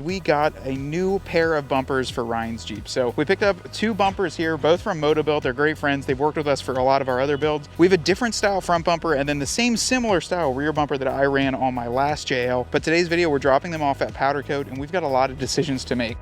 We got a new pair of bumpers for Ryan's Jeep. So we picked up 2 bumpers here, both from Motobilt. They're great friends. They've worked with us for a lot of our other builds. We have a different style front bumper and then the same similar style rear bumper that I ran on my last JL. But today's video, we're dropping them off at powder coat and we've got a lot of decisions to make.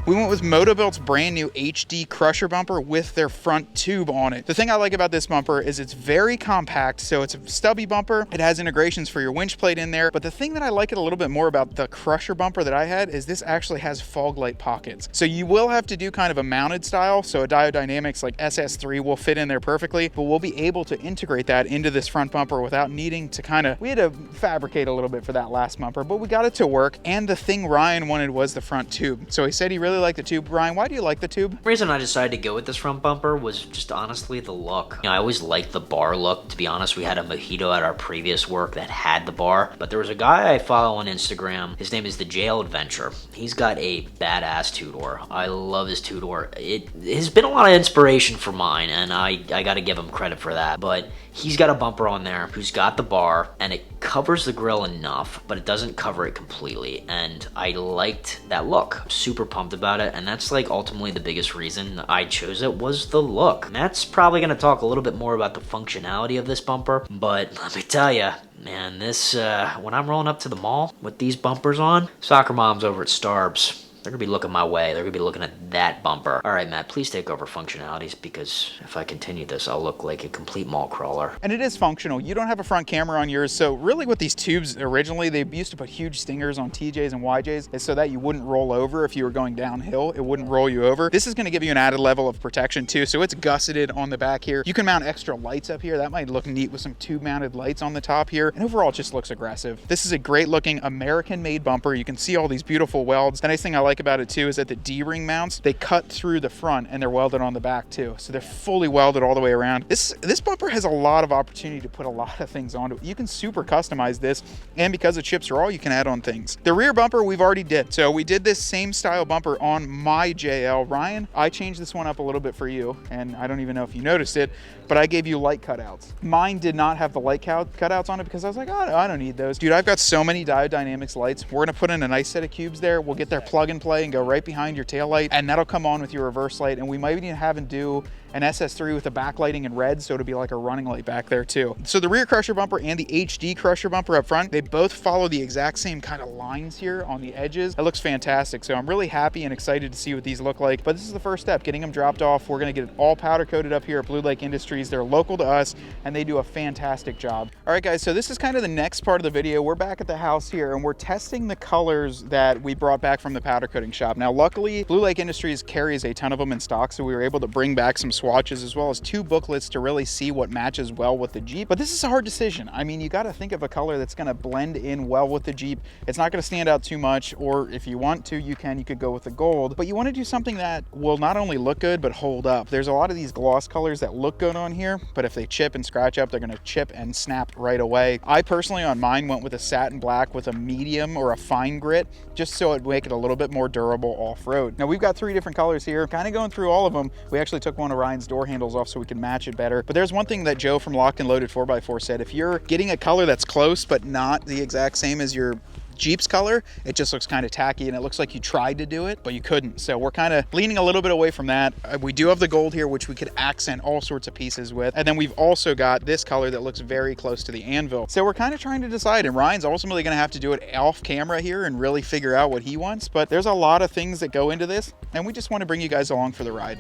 We went with Motobilt's brand new HD crusher bumper with their front tube on it. The thing I like about this bumper is it's very compact, so it's a stubby bumper. It has integrations for your winch plate in there, but the thing that I like it a little bit more about the crusher bumper that I had is this actually has fog light pockets. So you will have to do kind of a mounted style, so a Diode Dynamics like SS3 will fit in there perfectly, but we'll be able to integrate that into this front bumper without needing to we had to fabricate a little bit for that last bumper, but we got it to work. And the thing Ryan wanted was the front tube. So he said he really liked the tube. Ryan, why do you like the tube? The reason I decided to go with this front bumper was just honestly the look. I always liked the bar look. To be honest, we had a Mojito at our previous work that had the bar, but there was a guy I follow on Instagram. His name is the Jail Adventure. He's got a badass two-door. I love his two-door. It has been a lot of inspiration for mine, and I gotta give him credit for that, but he's got a bumper on there who's got the bar, and it covers the grill enough, but it doesn't cover it completely, and I liked that look. I'm super pumped about it, and that's like ultimately the biggest reason I chose it was the look. Matt's probably gonna talk a little bit more about the functionality of this bumper, but let me tell you, man, this, when I'm rolling up to the mall with these bumpers on, soccer moms over at Starbs, they're gonna be looking my way. They're gonna be looking at that bumper. All right, Matt, please take over functionalities because if I continue this, I'll look like a complete mall crawler. And it is functional. You don't have a front camera on yours. So really with these tubes, originally, they used to put huge stingers on TJs and YJs so that you wouldn't roll over if you were going downhill. It wouldn't roll you over. This is gonna give you an added level of protection too. So it's gusseted on the back here. You can mount extra lights up here. That might look neat with some tube mounted lights on the top here. And overall, it just looks aggressive. This is a great looking American made bumper. You can see all these beautiful welds. The nice thing I like about it too is that the D-ring mounts, they cut through the front and they're welded on the back too. So they're fully welded all the way around. This bumper has a lot of opportunity to put a lot of things onto it. You can super customize this, and because the chips are all, you can add on things. The rear bumper we've already did. So we did this same style bumper on my JL. Ryan, I changed this one up a little bit for you, and I don't even know if you noticed it, but I gave you light cutouts. Mine did not have the light cutouts on it because I was like, oh, I don't need those. Dude, I've got so many Diode Dynamics lights. We're gonna put in a nice set of cubes there. We'll get their plug and play and go right behind your tail light, and that'll come on with your reverse light. And we might even have them do an SS3 with the backlighting in red, so it'll be like a running light back there too. So the rear crusher bumper and the HD crusher bumper up front, they both follow the exact same kind of lines here on the edges. It looks fantastic. So I'm really happy and excited to see what these look like. But this is the first step, getting them dropped off. We're gonna get it all powder coated up here at Blue Lake Industries. They're local to us and they do a fantastic job. All right guys, so this is kind of the next part of the video. We're back at the house here and we're testing the colors that we brought back from the powder coating shop. Now luckily, Blue Lake Industries carries a ton of them in stock, so we were able to bring back some swatches as well as 2 booklets to really see what matches well with the Jeep. But this is a hard decision. I mean, you got to think of a color that's going to blend in well with the Jeep. It's not going to stand out too much, or if you want to, you could go with the gold, but you want to do something that will not only look good, but hold up. There's a lot of these gloss colors that look good on here, but if they chip and scratch up, they're going to chip and snap right away. I personally on mine went with a satin black with a medium or a fine grit, just so it'd make it a little bit more durable off-road. Now we've got 3 different colors here, kind of going through all of them. We actually took one of Ryan's door handles off so we can match it better. But there's one thing that Joe from Locked and Loaded 4x4 said: if you're getting a color that's close but not the exact same as your Jeep's color, it just looks kind of tacky and it looks like you tried to do it but you couldn't. So we're kind of leaning a little bit away from that. We do have the gold here, which we could accent all sorts of pieces with, and then we've also got this color that looks very close to the anvil. So we're kind of trying to decide, and Ryan's ultimately going to have to do it off camera here and really figure out what he wants. But there's a lot of things that go into this, and we just want to bring you guys along for the ride.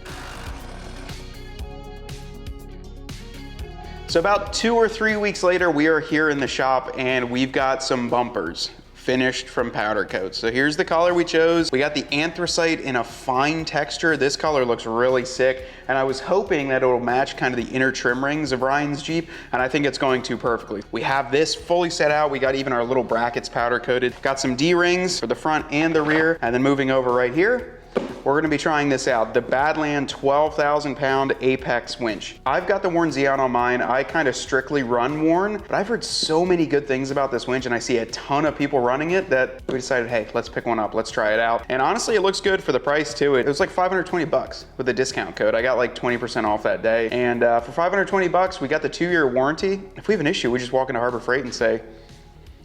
So about 2 or 3 weeks later, we are here in the shop and we've got some bumpers finished from powder coat. So here's the color we chose. We got the anthracite in a fine texture. This color looks really sick, and I was hoping that it'll match kind of the inner trim rings of Ryan's Jeep, and I think it's going to perfectly. We have this fully set out. We got even our little brackets powder coated. Got some D-rings for the front and the rear, and then moving over right here, we're gonna be trying this out, the Badland 12,000 pound Apex winch. I've got the Warn Xeon on mine. I kind of strictly run Warn, but I've heard so many good things about this winch and I see a ton of people running it that we decided, hey, let's pick one up, let's try it out. And honestly, it looks good for the price too. It was like 520 bucks with a discount code. I got like 20% off that day. And for 520 bucks, we got the 2-year warranty. If we have an issue, we just walk into Harbor Freight and say,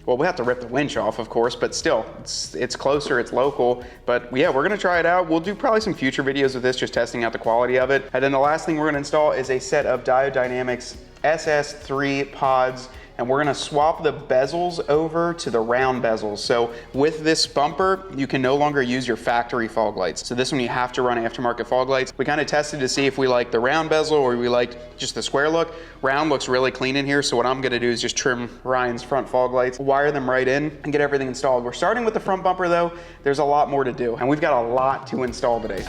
Well, we have to rip the winch off, of course, but still, it's closer, it's local. But yeah, we're gonna try it out. We'll do probably some future videos of this, just testing out the quality of it. And then the last thing we're gonna install is a set of Diode Dynamics SS3 pods, and we're gonna swap the bezels over to the round bezels. So with this bumper, you can no longer use your factory fog lights. So this one you have to run aftermarket fog lights. We kind of tested to see if we like the round bezel or we like just the square look. Round looks really clean in here, so what I'm gonna do is just trim Ryan's front fog lights, wire them right in, and get everything installed. We're starting with the front bumper though. There's a lot more to do, and we've got a lot to install today.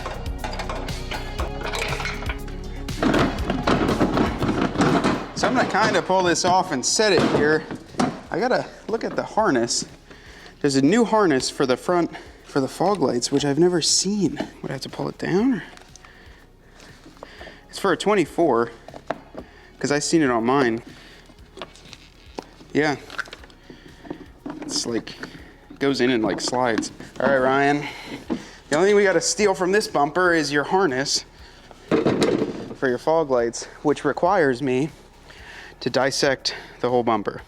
So I'm gonna kind of pull this off and set it here. I gotta look at the harness. There's a new harness for the front, for the fog lights, which I've never seen. Would I have to pull it down? It's for a 24, because I seen it on mine. Yeah, it's like, goes in and like slides. All right, Ryan. The only thing we gotta steal from this bumper is your harness for your fog lights, which requires me to dissect the whole bumper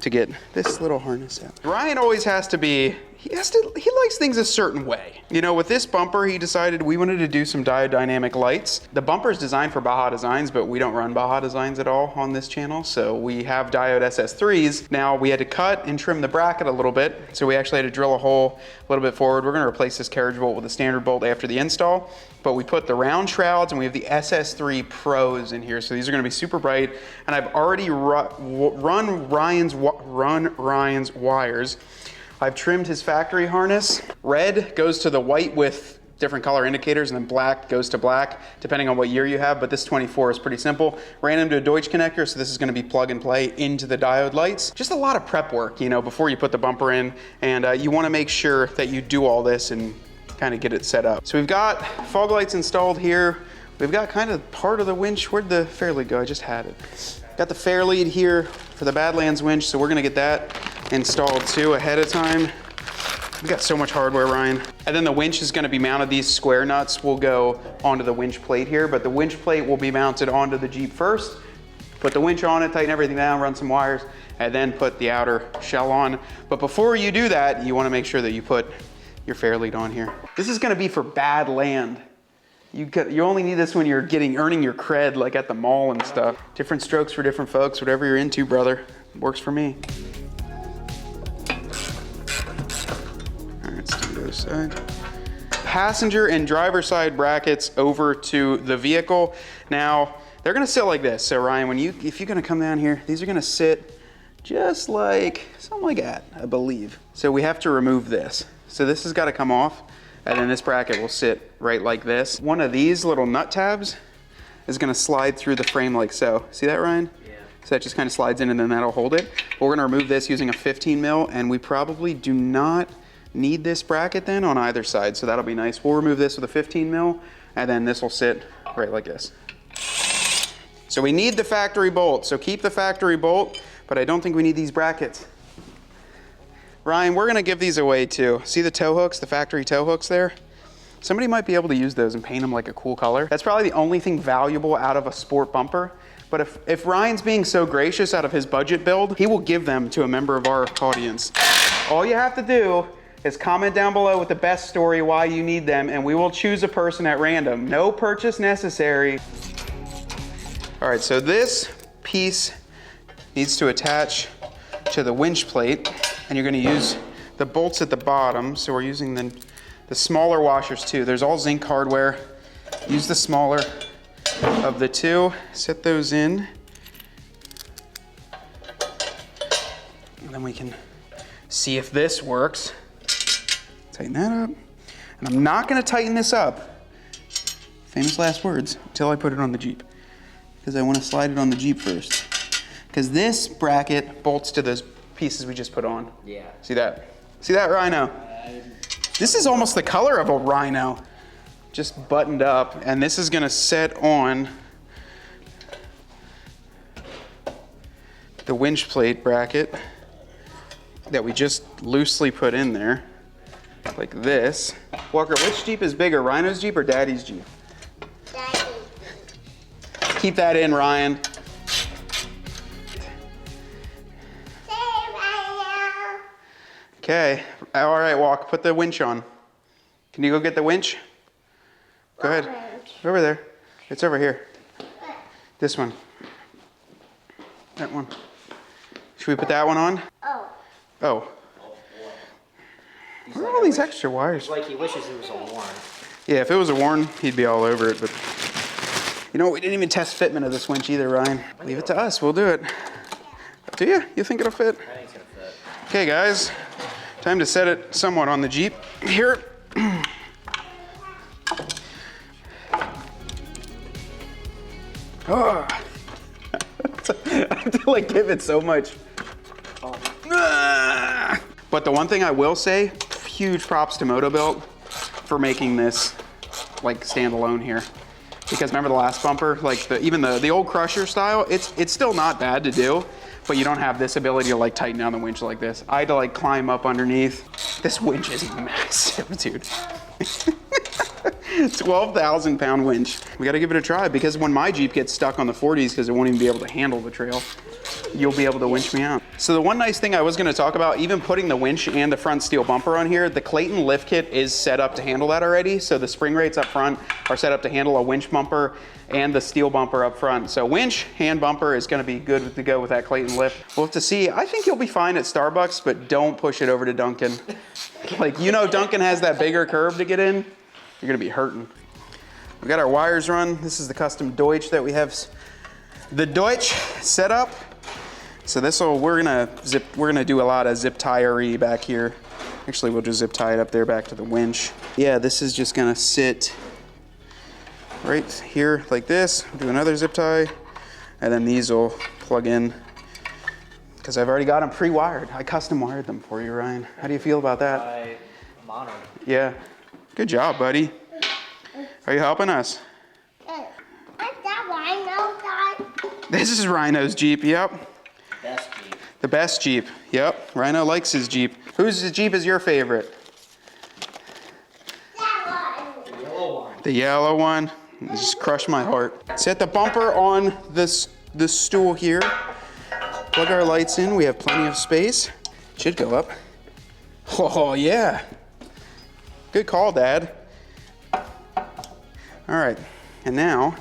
to get this little harness out. Ryan always has to be, he likes things a certain way. You know, with this bumper, he decided we wanted to do some Diode Dynamic lights. The bumper is designed for Baja Designs, but we don't run Baja Designs at all on this channel. So we have Diode SS3s. Now we had to cut and trim the bracket a little bit. So we actually had to drill a hole a little bit forward. We're gonna replace this carriage bolt with a standard bolt after the install. But we put the round shrouds and we have the SS3 Pros in here. So these are gonna be super bright. And I've already run Ryan's wires. I've trimmed his factory harness. Red goes to the white with different color indicators, and then black goes to black, depending on what year you have, but this 24 is pretty simple. Ran into a Deutsch connector, so this is gonna be plug and play into the diode lights. Just a lot of prep work, you know, before you put the bumper in, and you wanna make sure that you do all this and kind of get it set up. So we've got fog lights installed here. We've got kind of part of the winch. Where'd the Fairlead go? I just had it. Got the Fairlead here for the Badlands winch, so we're gonna get that installed too ahead of time. We got so much hardware, Ryan. And then the winch is gonna be mounted. These square nuts will go onto the winch plate here, but the winch plate will be mounted onto the Jeep first. Put the winch on it, tighten everything down, run some wires, and then put the outer shell on. But before you do that, you wanna make sure that you put your Fairlead on here. This is gonna be for bad land. You only need this when you're earning your cred, like at the mall and stuff. Different strokes for different folks, whatever you're into, brother. Works for me. All right, let's do the other side. Passenger and driver side brackets over to the vehicle. Now, they're gonna sit like this. So Ryan, if you're gonna come down here, these are gonna sit just like, something like that, I believe. So we have to remove this. So this has gotta come off. And then this bracket will sit right like this. One of these little nut tabs is gonna slide through the frame like so. See that, Ryan? Yeah. So that just kind of slides in and then that'll hold it. But we're gonna remove this using a 15 mil, and we probably do not need this bracket then on either side, so that'll be nice. We'll remove this with a 15 mil, and then this will sit right like this. So we need the factory bolt, so keep the factory bolt, but I don't think we need these brackets. Ryan, we're gonna give these away too. See the tow hooks, the factory tow hooks there? Somebody might be able to use those and paint them like a cool color. That's probably the only thing valuable out of a sport bumper. But if Ryan's being so gracious out of his budget build, he will give them to a member of our audience. All you have to do is comment down below with the best story why you need them, and we will choose a person at random. No purchase necessary. All right, so this piece needs to attach to the winch plate, and you're gonna use the bolts at the bottom. So we're using the smaller washers too. There's all zinc hardware. Use the smaller of the two. Set those in. And then we can see if this works. Tighten that up. And I'm not gonna tighten this up, famous last words, until I put it on the Jeep. Because I wanna slide it on the Jeep first. Because this bracket bolts to those pieces we just put on. Yeah. See that? See that, Rhino? This is almost the color of a Rhino. Just buttoned up, and this is gonna set on the winch plate bracket that we just loosely put in there, like this. Walker, which Jeep is bigger, Rhino's Jeep or Daddy's Jeep? Daddy's Jeep. Keep that in, Ryan. Okay, all right, Walk, put the winch on. Can you go get the winch? Go ahead. Over there. It's over here. This one. That one. Should we put that one on? Oh. Where are all these extra wires? It's like he wishes it was a Warn. Yeah, if it was a Warn, he'd be all over it, but you know, we didn't even test fitment of this winch either, Ryan. Leave it to us, we'll do it. Do you? You think it'll fit? I think it's gonna fit. Okay, guys, time to set it somewhat on the Jeep here. Oh. I have to like give it so much. But the one thing I will say, huge props to Motobilt for making this like standalone here. Because remember the last bumper, like even the old Crusher style, it's still not bad to do, but you don't have this ability to like tighten down the winch like this. I had to like climb up underneath. This winch is massive, dude. 12,000 pound winch. We gotta give it a try because when my Jeep gets stuck on the 40s because it won't even be able to handle the trail, you'll be able to winch me out. So the one nice thing I was gonna talk about, even putting the winch and the front steel bumper on here, the Clayton lift kit is set up to handle that already. So the spring rates up front are set up to handle a winch bumper and the steel bumper up front. So winch and bumper is gonna be good to go with that Clayton lift. We'll have to see. I think you'll be fine at Starbucks, but don't push it over to Duncan. Like, you know Duncan has that bigger curb to get in. You're gonna be hurting. We got our wires run. This is the custom Deutsch that we have. The Deutsch set up. So we're gonna do a lot of zip tie-ery back here. Actually, we'll just zip tie it up there back to the winch. Yeah, this is just gonna sit right here like this. We'll do another zip tie, and then these will plug in because I've already got them pre-wired. I custom wired them for you, Ryan. How do you feel about that? I'm honored. Yeah, good job, buddy. Are you helping us? What's that Rhino guy? This is Rhino's Jeep, yep. Best Jeep. The best Jeep, yep. Rhino likes his Jeep. Whose Jeep is your favorite? That one. The yellow one. The yellow one. It just crushed my heart. Set the bumper on this stool here. Plug our lights in. We have plenty of space. Should go up. Oh, yeah. Good call, Dad. All right, and now,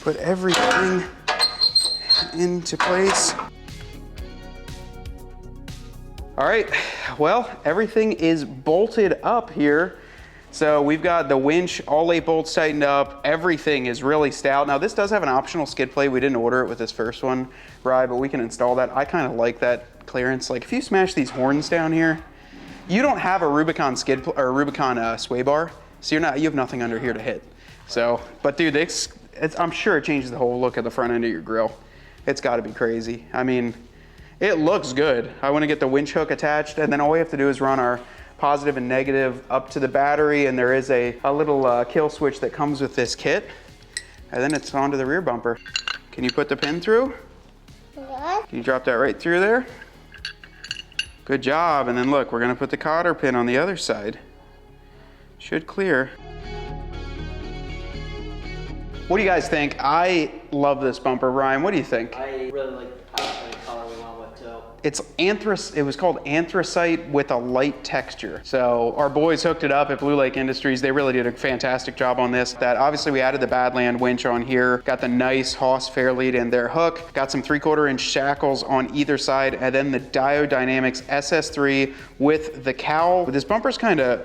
put everything into place. All right, well, everything is bolted up here. So we've got the winch, all 8 bolts tightened up. Everything is really stout. Now this does have an optional skid plate. We didn't order it with this first one, Rye, but we can install that. I kind of like that clearance. Like if you smash these horns down here, you don't have a Rubicon sway bar, so you have nothing under here to hit. So, but dude, I'm sure it changes the whole look of the front end of your grill. It's got to be crazy. I mean, it looks good. I want to get the winch hook attached, and then all we have to do is run our positive and negative up to the battery, and there is a little kill switch that comes with this kit, and then it's onto the rear bumper. Can you put the pin through? Yeah. Can you drop that right through there? Good job, and then look, we're gonna put the cotter pin on the other side. Should clear. What do you guys think? I love this bumper. Ryan, what do you think? I really like the color we went with too. It was called anthracite with a light texture. So our boys hooked it up at Blue Lake Industries. They really did a fantastic job on this. That obviously we added the Badland winch on here, got the nice Haas Fairlead in their hook, got some 3/4 inch shackles on either side, and then the Diodynamics SS3 with the cowl. This bumper's kind of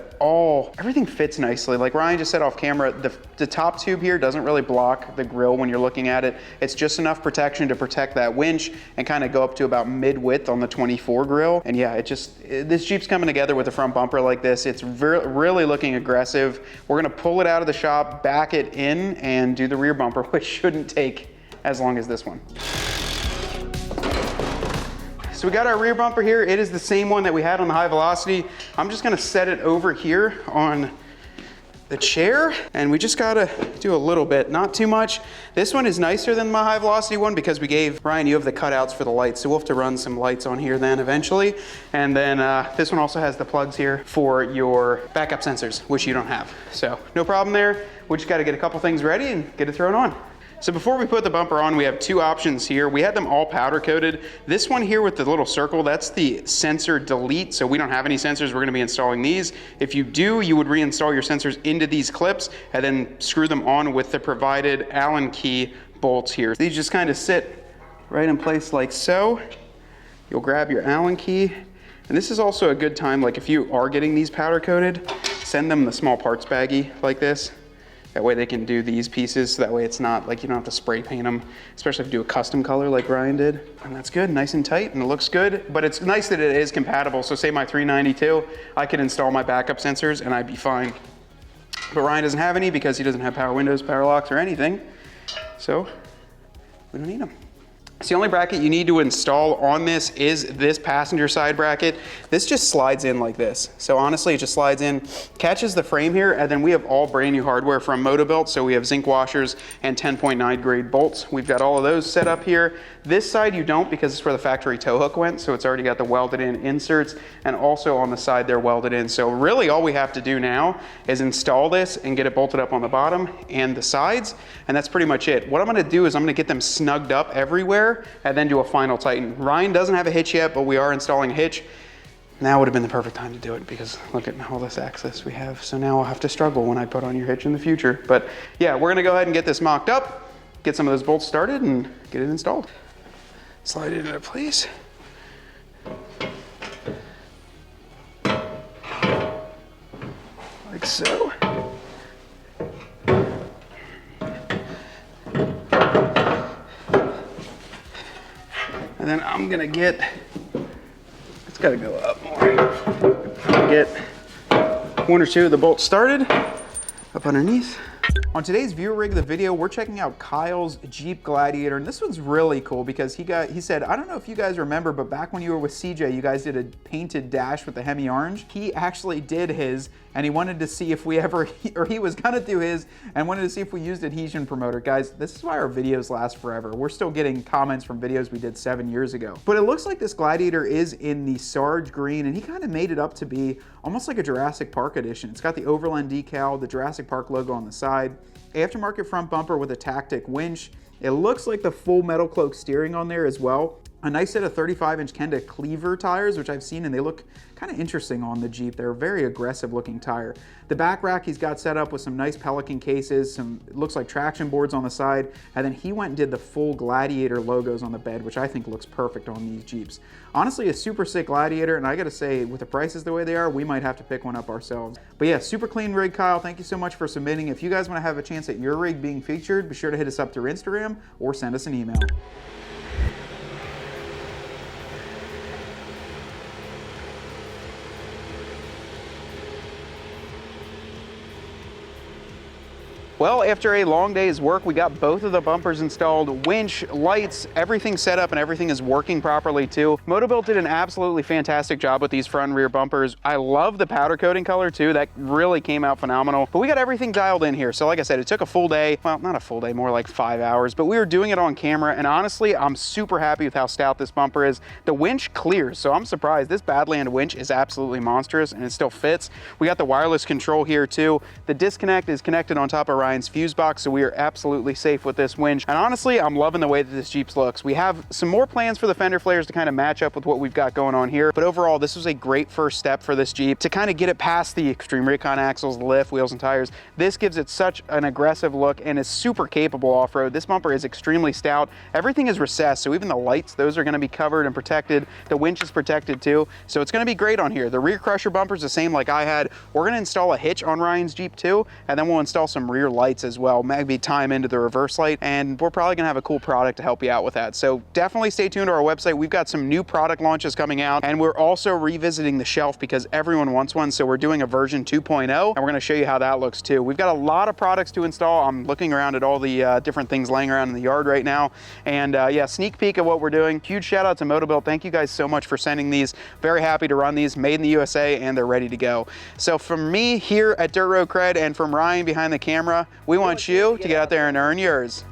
everything fits nicely. Like Ryan just said off camera, the top tube here doesn't really block the grill when you're looking at it. It's just enough protection to protect that winch and kind of go up to about mid-width on the 24 grill. And yeah, this Jeep's coming together with a front bumper like this. It's really looking aggressive. We're gonna pull it out of the shop, back it in, and do the rear bumper, which shouldn't take as long as this one. So we got our rear bumper here. It is the same one that we had on the High Velocity. I'm just gonna set it over here on the chair, and we just gotta do a little bit, not too much. This one is nicer than my High Velocity one because we gave, Ryan, you have the cutouts for the lights, so we'll have to run some lights on here then eventually. And then this one also has the plugs here for your backup sensors, which you don't have. So no problem there. We just gotta get a couple things ready and get it thrown on. So before we put the bumper on, we have two options here. We had them all powder coated. This one here with the little circle, that's the sensor delete. So we don't have any sensors, we're gonna be installing these. If you do, you would reinstall your sensors into these clips and then screw them on with the provided Allen key bolts here. These just kind of sit right in place like so. You'll grab your Allen key. And this is also a good time, like if you are getting these powder coated, send them the small parts baggie like this. That way they can do these pieces, so that way it's not like you don't have to spray paint them, especially if you do a custom color like Ryan did. And that's good, nice and tight, and it looks good. But it's nice that it is compatible. So say my 392, I could install my backup sensors and I'd be fine. But Ryan doesn't have any because he doesn't have power windows, power locks, or anything. So we don't need them. So the only bracket you need to install on this is this passenger side bracket. This just slides in like this. So honestly, it just slides in, catches the frame here, and then we have all brand new hardware from Motobilt. So we have zinc washers and 10.9 grade bolts. We've got all of those set up here. This side you don't because it's where the factory tow hook went. So it's already got the welded in inserts, and also on the side they're welded in. So really all we have to do now is install this and get it bolted up on the bottom and the sides. And that's pretty much it. What I'm gonna do is I'm gonna get them snugged up everywhere and then do a final tighten. Ryan doesn't have a hitch yet, but we are installing a hitch. Now would have been the perfect time to do it because look at all this access we have. So now I'll have to struggle when I put on your hitch in the future. But yeah, we're gonna go ahead and get this mocked up, get some of those bolts started and get it installed. Slide it into place. Like so. And then I'm gonna get, it's gotta go up more. Get one or two of the bolts started up underneath. On today's viewer rig of the video, we're checking out Kyle's Jeep Gladiator, and this one's really cool because he said, I don't know if you guys remember, but back when you were with CJ, you guys did a painted dash with the Hemi orange. He actually did his, and he wanted to see if we ever, or he was gonna do his, and wanted to see if we used adhesion promoter. Guys, this is why our videos last forever. We're still getting comments from videos we did 7 years ago. But it looks like this Gladiator is in the Sarge green, and he kind of made it up to be almost like a Jurassic Park edition. It's got the Overland decal, the Jurassic Park logo on the side, aftermarket front bumper with a Tactic winch. It looks like the full metal cloak steering on there as well. A nice set of 35-inch Kenda Cleaver tires, which I've seen, and they look kind of interesting on the Jeep. They're a very aggressive looking tire. The back rack he's got set up with some nice Pelican cases, some, it looks like traction boards on the side, and then he went and did the full Gladiator logos on the bed, which I think looks perfect on these Jeeps. Honestly, a super sick Gladiator, and I gotta say, with the prices the way they are, we might have to pick one up ourselves. But yeah, super clean rig, Kyle. Thank you so much for submitting. If you guys wanna have a chance at your rig being featured, be sure to hit us up through Instagram or send us an email. Well, after a long day's work, we got both of the bumpers installed, winch, lights, everything set up, and everything is working properly too. Motobilt did an absolutely fantastic job with these front and rear bumpers. I love the powder coating color too. That really came out phenomenal. But we got everything dialed in here. So like I said, it took a full day. Well, not a full day, more like 5 hours, but we were doing it on camera. And honestly, I'm super happy with how stout this bumper is. The winch clears, so I'm surprised. This Badland winch is absolutely monstrous and it still fits. We got the wireless control here too. The disconnect is connected on top of Ryan's fuse box, so we are absolutely safe with this winch. And honestly, I'm loving the way that this Jeep looks. We have some more plans for the fender flares to kind of match up with what we've got going on here, but overall, this was a great first step for this Jeep to kind of get it past the Extreme Recon axles, the lift, wheels, and tires. This gives it such an aggressive look and is super capable off-road. This bumper is extremely stout. Everything is recessed, so even the lights, those are going to be covered and protected. The winch is protected too, so it's going to be great on here. The rear crusher bumper is the same like I had. We're going to install a hitch on Ryan's Jeep too, and then we'll install some rear lights as well, maybe time into the reverse light, and we're probably gonna have a cool product to help you out with that. So definitely stay tuned to our website. We've got some new product launches coming out, and we're also revisiting the shelf because everyone wants one. So we're doing a version 2.0, and we're gonna show you how that looks too. We've got a lot of products to install. I'm looking around at all the different things laying around in the yard right now, and yeah, sneak peek of what we're doing. Huge shout out to Motobilt. Thank you guys so much for sending these. Very happy to run these, made in the USA, and they're ready to go. So from me here at Dirt Road CRED and from Ryan behind the camera, we want you to get out there and earn yours.